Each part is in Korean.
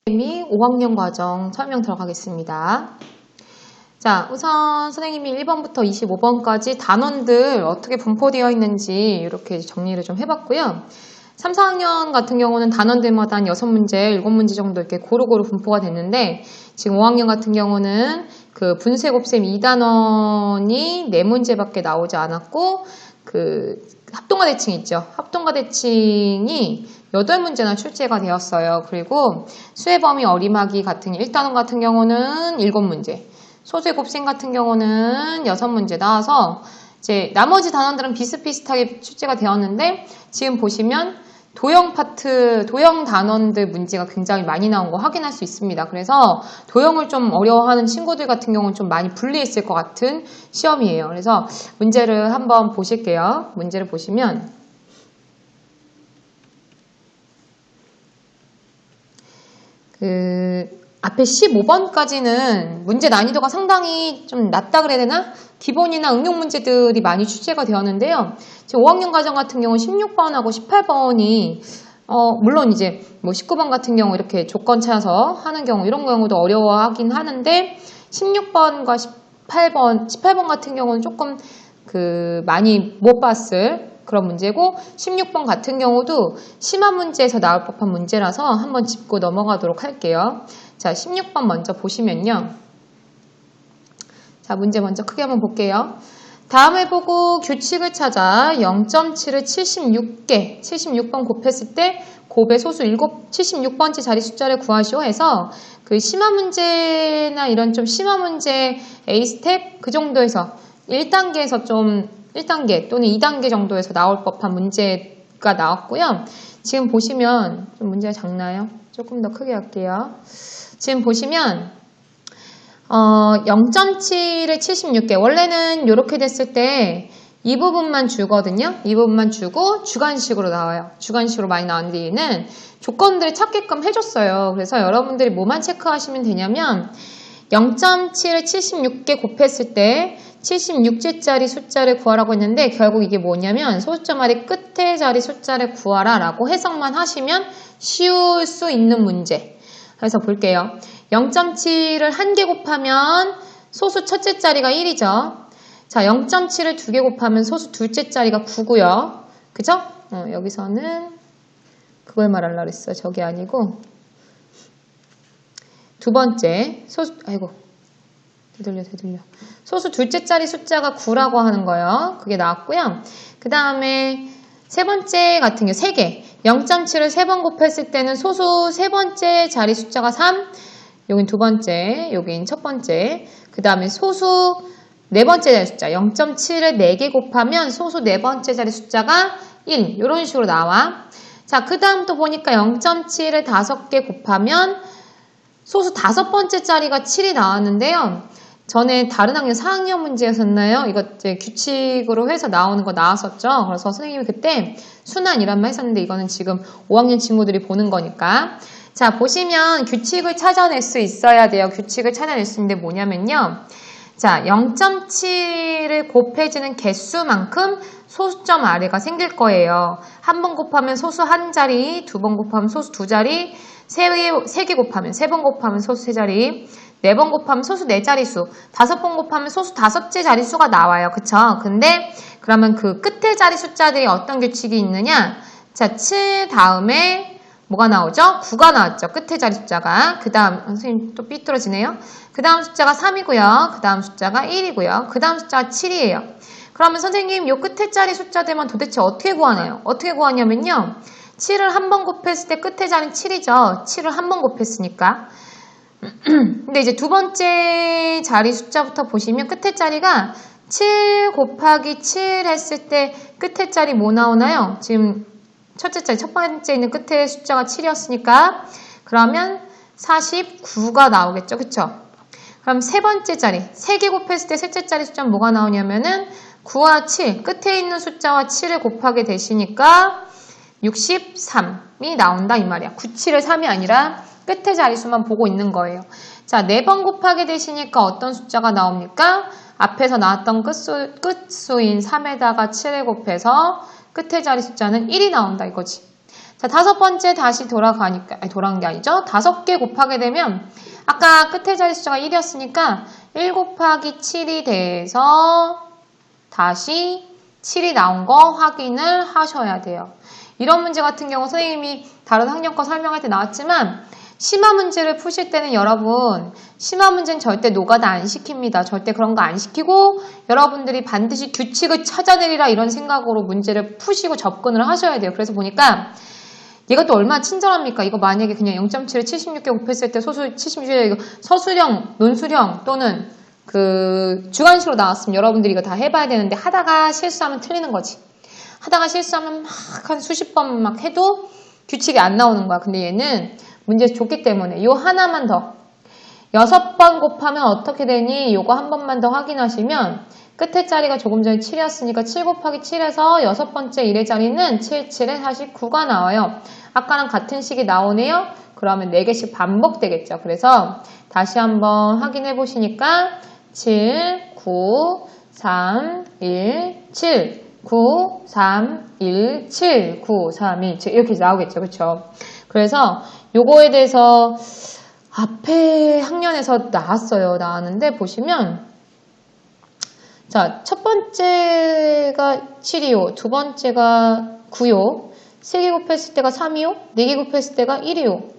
선생님이 5학년 과정 설명 들어가겠습니다. 자, 우선 선생님이 1번부터 25번까지 단원들 어떻게 분포되어 있는지 이렇게 정리를 좀 해봤고요. 3, 4학년 같은 경우는 단원들마다 한 6문제, 7문제 정도 이렇게 고루고루 분포가 됐는데 지금 5학년 같은 경우는 그 분쇄 곱셈 2단원이 4문제밖에 나오지 않았고 그 합동과 대칭 있죠. 합동과 대칭이 8문제나 출제가 되었어요. 그리고 수의 범위 어림하기 같은 1단원 같은 경우는 7문제, 소수의 곱셈 같은 경우는 6문제 나와서 이제 나머지 단원들은 비슷비슷하게 출제가 되었는데 지금 보시면 도형 파트, 도형 단원들 문제가 굉장히 많이 나온 거 확인할 수 있습니다. 그래서 도형을 좀 어려워하는 친구들 같은 경우는 좀 많이 불리했을 것 같은 시험이에요. 그래서 문제를 한번 보실게요. 문제를 보시면 앞에 15번까지는 문제 난이도가 상당히 좀 낮다 그래야 되나? 기본이나 응용 문제들이 많이 출제가 되었는데요. 지금 5학년 과정 같은 경우는 16번하고 18번이 물론 이제 뭐 19번 같은 경우 이렇게 조건 찾아서 하는 경우 이런 경우도 어려워하긴 하는데 16번과 18번 같은 경우는 조금 많이 못 봤을 그런 문제고 16번 같은 경우도 심화 문제에서 나올 법한 문제라서 한번 짚고 넘어가도록 할게요. 자, 16번 먼저 보시면요. 자, 문제 먼저 크게 한번 볼게요. 다음을 보고 규칙을 찾아 0.7을 76번 곱했을 때 곱의 소수 76번째 자리 숫자를 구하시오 해서 그 심화 문제나 이런 좀 심화 문제 A스텝 그 정도에서 1단계에서 좀 1단계 또는 2단계 정도에서 나올 법한 문제가 나왔고요. 지금 보시면 좀 문제가 작나요? 조금 더 크게 할게요. 지금 보시면 0.7을 76개 원래는 이렇게 됐을 때 이 부분만 주거든요. 이 부분만 주고 주관식으로 나와요. 주관식으로 많이 나온 뒤에는 조건들을 찾게끔 해줬어요. 그래서 여러분들이 뭐만 체크하시면 되냐면 0.7을 76개 곱했을 때 76제짜리 숫자를 구하라고 했는데 결국 이게 뭐냐면 소수점 아래 끝에 자리 숫자를 구하라 라고 해석만 하시면 쉬울 수 있는 문제. 그래서 볼게요. 0.7을 1개 곱하면 소수 첫째 자리가 1이죠. 자, 0.7을 2개 곱하면 소수 둘째 자리가 9고요. 그죠? 여기서는 그걸 말하려고 했어요. 저게 아니고 두 번째 되돌려. 소수 둘째 자리 숫자가 9라고 하는 거예요. 그게 나왔고요. 그 다음에 세 번째 같은 경우 3개. 0.7을 3번 곱했을 때는 소수 세 번째 자리 숫자가 3. 여긴 두 번째, 여긴 첫 번째. 그 다음에 소수 네 번째 자리 숫자 0.7을 4개 곱하면 소수 네 번째 자리 숫자가 1. 이런 식으로 나와. 자, 그 다음 또 보니까 0.7을 5개 곱하면 소수 5번째 자리가 7이 나왔는데요. 전에 다른 학년 4학년 문제였었나요? 이거 이제 규칙으로 해서 나오는 거 나왔었죠. 그래서 선생님이 그때 순환 이란 말 했었는데 이거는 지금 5학년 친구들이 보는 거니까. 자, 보시면 규칙을 찾아낼 수 있어야 돼요. 규칙을 찾아낼 수 있는데 뭐냐면요. 자, 0.7을 곱해지는 개수만큼 소수점 아래가 생길 거예요. 한 번 곱하면 소수 한 자리, 두 번 곱하면 소수 두 자리, 세 개 곱하면, 세 번 곱하면 소수 세 자리, 네 번 곱하면 소수 네 자리수, 5번 곱하면 소수 5째 자리수가 나와요. 그쵸? 근데 그러면 그 끝에 자리 숫자들이 어떤 규칙이 있느냐? 자, 7 다음에 뭐가 나오죠? 9가 나왔죠. 끝에 자리 숫자가. 그 다음, 선생님 또 삐뚤어지네요. 그 다음 숫자가 3이고요. 그 다음 숫자가 1이고요. 그 다음 숫자가 7이에요. 그러면 선생님 요 끝에 자리 숫자들만 도대체 어떻게 구하나요? 어떻게 구하냐면요. 7을 한 번 곱했을 때 끝에 자리는 7이죠. 7을 한 번 곱했으니까. 근데 이제 두 번째 자리 숫자부터 보시면 끝에 자리가 7 곱하기 7 했을 때 끝에 자리 뭐 나오나요? 지금 첫째 자리, 첫 번째 있는 끝에 숫자가 7이었으니까 그러면 49가 나오겠죠. 그쵸? 그럼 세 번째 자리, 3개 곱했을 때 셋째 자리 숫자는 뭐가 나오냐면은 9와 7, 끝에 있는 숫자와 7을 곱하게 되시니까 63이 나온다 이 말이야. 9, 7을 3이 아니라 끝에 자리수만 보고 있는 거예요. 자, 4번 곱하게 되시니까 어떤 숫자가 나옵니까? 앞에서 나왔던 끝수인 3에다가 7을 곱해서 끝에 자리 숫자는 1이 나온다 이거지. 자, 5번째 다시 돌아가니까, 아니, 돌아간 게 아니죠. 5개 곱하게 되면, 아까 끝에 자리 숫자가 1이었으니까, 1 곱하기 7이 돼서, 다시 7이 나온 거 확인을 하셔야 돼요. 이런 문제 같은 경우 선생님이 다른 학년 거 설명할 때 나왔지만, 심화 문제를 푸실 때는 여러분 심화 문제는 절대 노가다 안 시킵니다. 절대 그런 거 안 시키고 여러분들이 반드시 규칙을 찾아내리라 이런 생각으로 문제를 푸시고 접근을 하셔야 돼요. 그래서 보니까 얘가 또 얼마나 친절합니까? 이거 만약에 그냥 0.7을 76개 곱했을 때 소수 76개 서술형, 논술형 또는 그 주관식으로 나왔으면 여러분들이 이거 다 해봐야 되는데 하다가 실수하면 틀리는 거지. 하다가 실수하면 막 한 수십 번 막 해도 규칙이 안 나오는 거야. 근데 얘는 문제에서 줬기 때문에 요 하나만 더 6번 곱하면 어떻게 되니? 요거 한 번만 더 확인하시면 끝에 자리가 조금 전에 7이었으니까 7 곱하기 7에서 6번째 1의 자리는 7, 7에 49가 나와요. 아까랑 같은 식이 나오네요. 그러면 4개씩 반복되겠죠. 그래서 다시 한번 확인해 보시니까 7, 9, 3, 1, 7 9, 3, 1, 7, 9, 3, 1, 7 이렇게 나오겠죠. 그렇죠? 그래서 요거에 대해서 앞에 학년에서 나왔는데 보시면 자, 첫 번째가 7이요. 두 번째가 9요. 3개 곱했을 때가 3이요. 4개 곱했을 때가 1이요.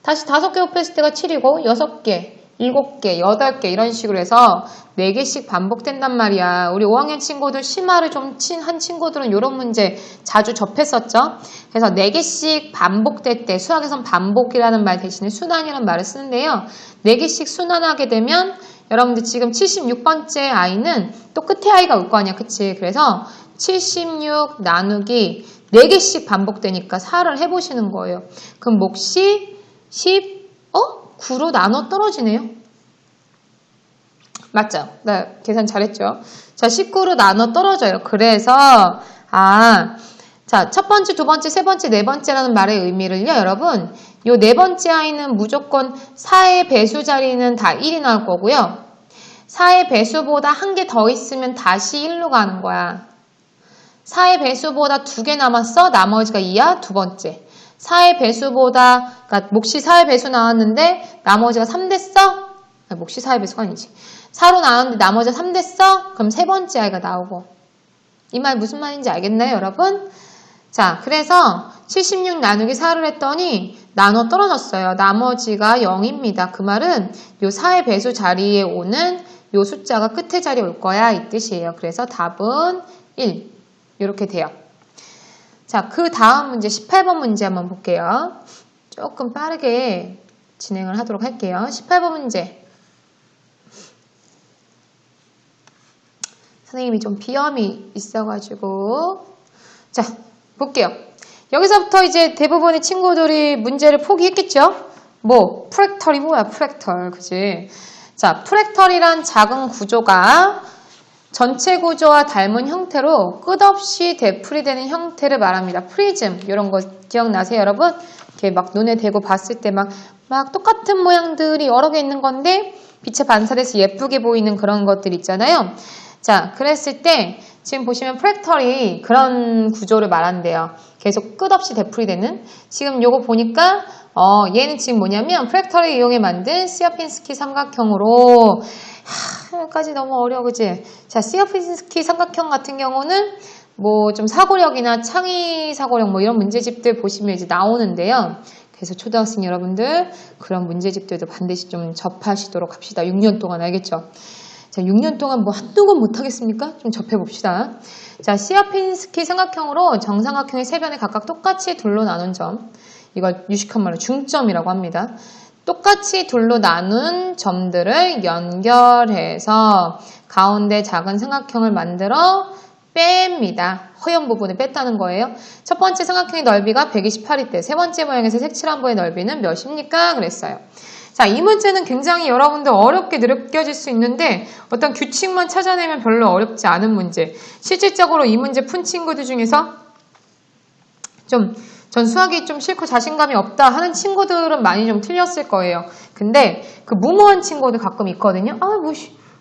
다시 5개 곱했을 때가 7이고 6개, 7개, 8개 이런 식으로 해서 4개씩 반복된단 말이야. 우리 5학년 친구들 심화를 좀 한 친구들은 이런 문제 자주 접했었죠. 그래서 4개씩 반복될 때 수학에선 반복이라는 말 대신에 순환이라는 말을 쓰는데요. 4개씩 순환하게 되면 여러분들 지금 76번째 아이는 또 끝에 아이가 올 거 아니야. 그치? 그래서 76 나누기 4개씩 반복되니까 4를 해보시는 거예요. 그럼 몫이 9로 나눠 떨어지네요. 맞죠? 네, 계산 잘했죠? 자, 19로 나눠 떨어져요. 그래서, 자, 첫 번째, 두 번째, 세 번째, 네 번째라는 말의 의미를요, 여러분. 요 네 번째 아이는 무조건 4의 배수 자리는 다 1이 나올 거고요. 4의 배수보다 한 개 더 있으면 다시 1로 가는 거야. 4의 배수보다 2개 남았어? 나머지가 2야? 두 번째. 4의 배수보다, 그러니까 몫이 4의 배수 나왔는데 나머지가 3 됐어? 몫이 4의 배수가 아니지. 4로 나왔는데 나머지가 3 됐어? 그럼 세 번째 아이가 나오고. 이 말 무슨 말인지 알겠나요, 여러분? 자, 그래서 76 나누기 4를 했더니 나눠 떨어졌어요. 나머지가 0입니다. 그 말은 요 4의 배수 자리에 오는 요 숫자가 끝에 자리에 올 거야 이 뜻이에요. 그래서 답은 1 이렇게 돼요. 자, 그 다음 문제 18번 문제 한번 볼게요. 조금 빠르게 진행을 하도록 할게요. 18번 문제. 선생님이 좀 비염이 있어가지고 자, 볼게요. 여기서부터 이제 대부분의 친구들이 문제를 포기했겠죠? 뭐 프랙털이 뭐야? 프랙털, 그치? 자, 프랙털이란 작은 구조가 전체 구조와 닮은 형태로 끝없이 되풀이되는 형태를 말합니다. 프리즘 이런 거 기억나세요, 여러분? 이렇게 막 눈에 대고 봤을 때 막 똑같은 모양들이 여러 개 있는 건데 빛에 반사돼서 예쁘게 보이는 그런 것들 있잖아요. 자, 그랬을 때 지금 보시면 프랙털이 그런 구조를 말한대요. 계속 끝없이 되풀이되는. 지금 요거 보니까 얘는 지금 뭐냐면 프랙털을 이용해 만든 시어핀스키 삼각형으로 여기까지 너무 어려워, 그치? 자, 시어핀스키 삼각형 같은 경우는 뭐 좀 사고력이나 창의 사고력 뭐 이런 문제집들 보시면 이제 나오는데요. 그래서 초등학생 여러분들 그런 문제집들도 반드시 좀 접하시도록 합시다. 6년 동안 알겠죠? 자, 6년 동안 뭐 한두 권 못하겠습니까? 좀 접해봅시다. 자, 시어핀스키 삼각형으로 정삼각형의 세 변에 각각 똑같이 둘로 나눈 점. 이걸 유식한 말로 중점이라고 합니다. 똑같이 둘로 나눈 점들을 연결해서 가운데 작은 삼각형을 만들어 뺍니다. 허연 부분을 뺐다는 거예요. 첫 번째 삼각형의 넓이가 128일 때 세 번째 모양에서 색칠한 부의 넓이는 몇입니까? 그랬어요. 자, 이 문제는 굉장히 여러분들 어렵게 느껴질 수 있는데 어떤 규칙만 찾아내면 별로 어렵지 않은 문제. 실질적으로 이 문제 푼 친구들 중에서 전 수학이 좀 싫고 자신감이 없다 하는 친구들은 많이 좀 틀렸을 거예요. 근데 그 무모한 친구들 가끔 있거든요.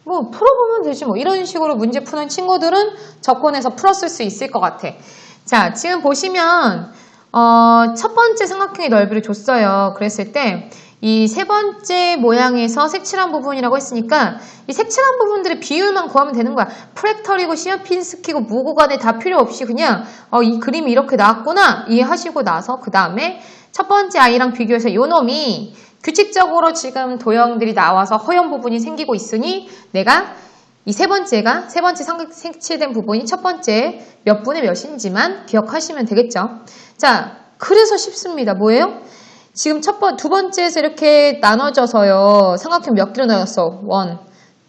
뭐 풀어보면 되지 뭐 이런 식으로 문제 푸는 친구들은 접근해서 풀었을 수 있을 것 같아. 자, 지금 보시면 첫 번째 삼각형의 넓이를 줬어요. 그랬을 때 이 세 번째 모양에서 색칠한 부분이라고 했으니까 이 색칠한 부분들의 비율만 구하면 되는 거야. 프랙털이고 시어핀스키고 뭐고 간에 다 필요 없이 그냥 이 그림이 이렇게 나왔구나 이해하시고 나서 그 다음에 첫 번째 아이랑 비교해서 요 놈이 규칙적으로 지금 도형들이 나와서 허연 부분이 생기고 있으니 내가 이 세 번째 삼각 색칠된 부분이 첫 번째 몇 분의 몇인지만 기억하시면 되겠죠. 자, 그래서 쉽습니다. 뭐예요? 지금 두 번째에서 이렇게 나눠져서요. 삼각형 몇 개로 나눴어? 1,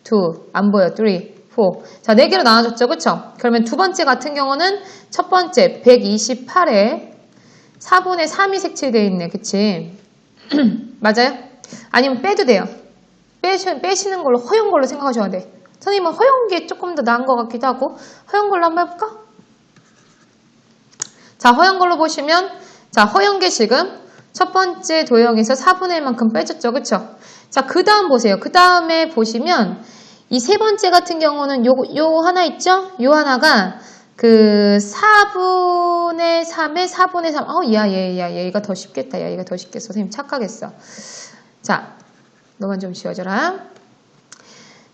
2, 안 보여. 3, 4. 자, 4개로 나눠졌죠. 그쵸? 그러면 두 번째 같은 경우는 첫 번째 128에 4분의 3이 색칠되어 있네. 그치? 맞아요? 아니면 빼도 돼요. 빼시는 걸로 허연 걸로 생각하셔야 돼. 선생님은 허연 게 조금 더 나은 것 같기도 하고 허연 걸로 한번 해볼까? 자, 허연 걸로 보시면 자, 허연 게 지금 첫 번째 도형에서 4분의 1만큼 빼졌죠. 그쵸? 자, 그 다음 보세요. 그 다음에 보시면 이 세 번째 같은 경우는 요 하나 있죠? 요 하나가 그 4분의 3에 4분의 3. 얘가 더 쉽겠다. 얘가 더 쉽겠어. 선생님 착각했어. 자, 너만 좀 지워줘라.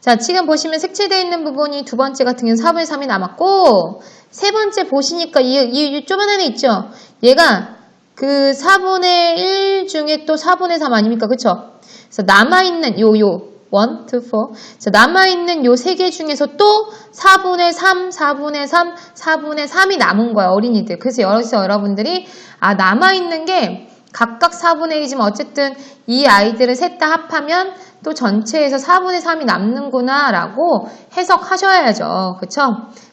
자, 지금 보시면 색칠되어 있는 부분이 두 번째 같은 경우는 4분의 3이 남았고 세 번째 보시니까 이 조그만 애 있죠? 얘가 그 4분의 1 중에 또 4분의 3 아닙니까? 그쵸? 그래서 남아있는 1, 2, 4. 자, 남아있는 요 세 개 중에서 또 4분의 3, 4분의 3, 4분의 3이 남은 거야, 어린이들. 그래서 여러분들이, 남아있는 게 각각 4분의 1이지만 어쨌든 이 아이들을 셋 다 합하면 또 전체에서 4분의 3이 남는구나 라고 해석하셔야죠. 그쵸?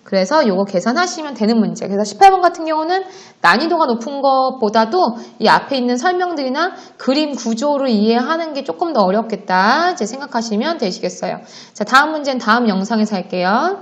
그래서 요거 계산하시면 되는 문제. 그래서 18번 같은 경우는 난이도가 높은 것보다도 이 앞에 있는 설명들이나 그림 구조를 이해하는 게 조금 더 어렵겠다. 이제 생각하시면 되시겠어요. 자, 다음 문제는 다음 영상에서 할게요.